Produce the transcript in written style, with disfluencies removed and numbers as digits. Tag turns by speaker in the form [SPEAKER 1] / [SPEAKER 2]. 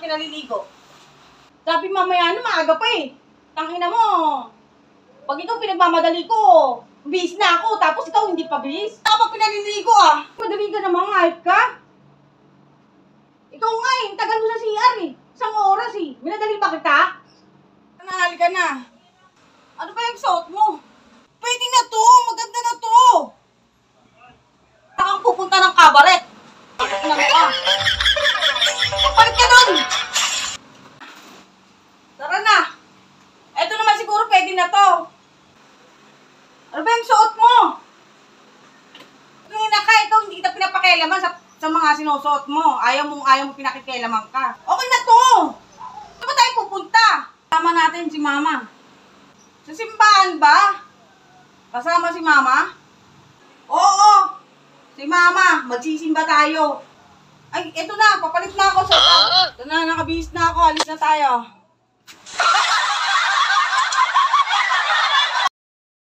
[SPEAKER 1] pinaliligo. Sabi mamaya na maaga pa eh. Tangina mo. Pag ikaw pinagmamadali ko, bis na ako, tapos ikaw hindi pa bis. Tapos pinaliligo ah. Madali ka naman, hype ka. Ikaw nga eh, tagal mo sa CR eh. Isang oras eh. Minadali ba kita? Nanahali ka na. Ano ba yung suot mo? Pwede na to, maganda na to. Saan pupunta ng kabaret? Ano ka? Papalit ka nun! Tara na! Eto naman siguro pwede na to. Ano ba yung suot mo? Ngayon na ka, ikaw hindi kita pinapakialaman sa mga sinusuot mo. Ayaw mo pinakikialaman ka. Okay na to! Saan ba tayo pupunta? Kasama natin si Mama. Sa simbahan ba? Kasama si Mama? Oo! Si Mama, magsisimba tayo. Ay, eto na, papalit na ako. Ito na, nakabihis na ako. Alis na tayo.